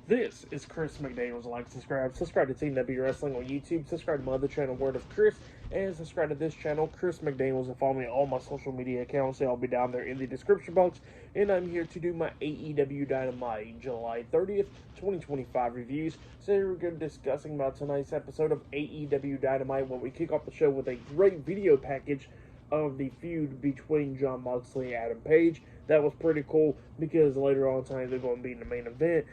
This is Chris McDaniels. Like, subscribe to Team W Wrestling on YouTube, subscribe to my other channel, Word of Chris, and subscribe to this channel, Chris McDaniels, and follow me on all my social media accounts. They'll be down there in the description box. And I'm here to do my AEW Dynamite July 30th, 2025 reviews. So here we're going to be discussing about tonight's episode of AEW Dynamite, where we kick off the show with a great video package of the feud between Jon Moxley and Adam Page. That was pretty cool because later on tonight they're going to be in the main event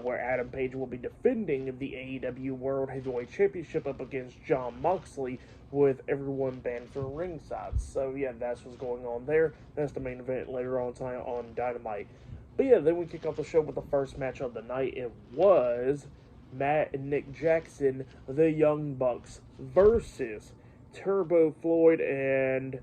where Adam Page will be defending the AEW World Heavyweight Championship up against Jon Moxley with everyone banned from ringside. So yeah, that's what's going on there. That's the main event later on tonight on Dynamite. But yeah, then we kick off the show with the first match of the night. It was Matt and Nick Jackson, the Young Bucks, versus Turbo Floyd and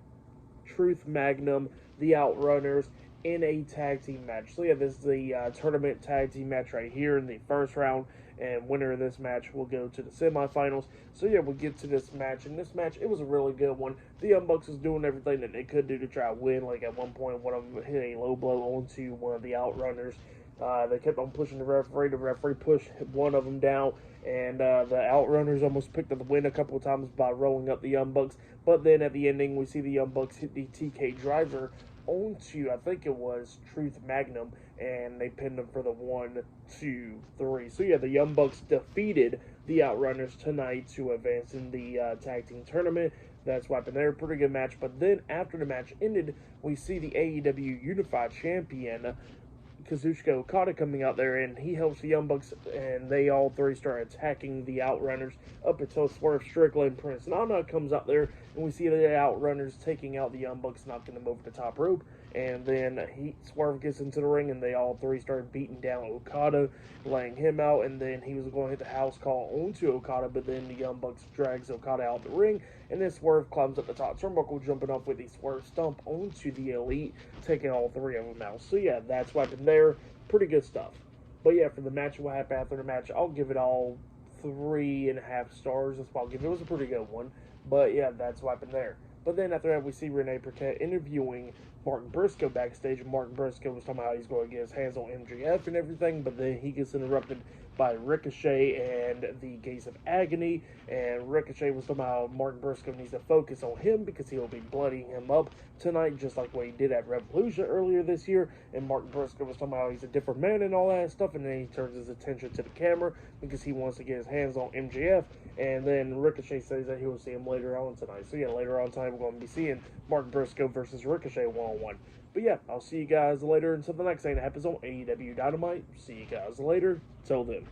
Truth Magnum, the Outrunners, in a tag team match. So yeah, this is the tournament tag team match right here in the first round, and winner of this match will go to the semifinals. So yeah, we'll get to this match, and this match, it was a really good one. The Young Bucks was doing everything that they could do to try to win. Like at one point, one of them hit a low blow onto one of the Outrunners. They kept on pushing the referee pushed one of them down, and the Outrunners almost picked up the win a couple of times by rolling up the Young Bucks. But then at the ending, we see the Young Bucks hit the TK driver onto, I think it was Truth Magnum, and they pinned them for the 1, 2, 3. So yeah, the Young Bucks defeated the Outrunners tonight to advance in the tag team tournament. That's why there, pretty good match. But then after the match ended, we see the AEW Unified Champion Kazuchika Okada coming out there, and he helps the Young Bucks, and they all three start attacking the Outrunners up until Swerve Strickland and Prince Nana comes out there, and we see the Outrunners taking out the Young Bucks, knocking them over the top rope, and then Swerve gets into the ring, and they all three start beating down Okada, laying him out, and then he was going to hit the house call onto Okada, but then the Young Bucks drags Okada out the ring, and then Swerve climbs up the top turnbuckle, jumping off with the Swerve Stomp onto the Elite, taking all three of them out. So yeah, that's what happened there. Pretty good stuff. But yeah, for the match, what happened after the match, I'll give it all 3.5 stars. That's what I'll give it. It was a pretty good one. But yeah, that's what happened there. But then after that, we see Renee Paquette interviewing Mark Briscoe backstage. And Mark Briscoe was talking about how he's going to get his hands on MJF and everything. But then he gets interrupted by Ricochet and the Gates of Agony. And Ricochet was talking about how Mark Briscoe needs to focus on him because he'll be bloodying him up tonight, just like what he did at Revolution earlier this year. And Mark Briscoe was talking about how he's a different man and all that stuff. And then he turns his attention to the camera because he wants to get his hands on MJF. And then Ricochet says that he will see him later on tonight. So yeah, later on tonight, we're going to be seeing Mark Briscoe versus Ricochet one-on-one. But yeah, I'll see you guys later until the next thing that happens on AEW Dynamite. See you guys later. Till then.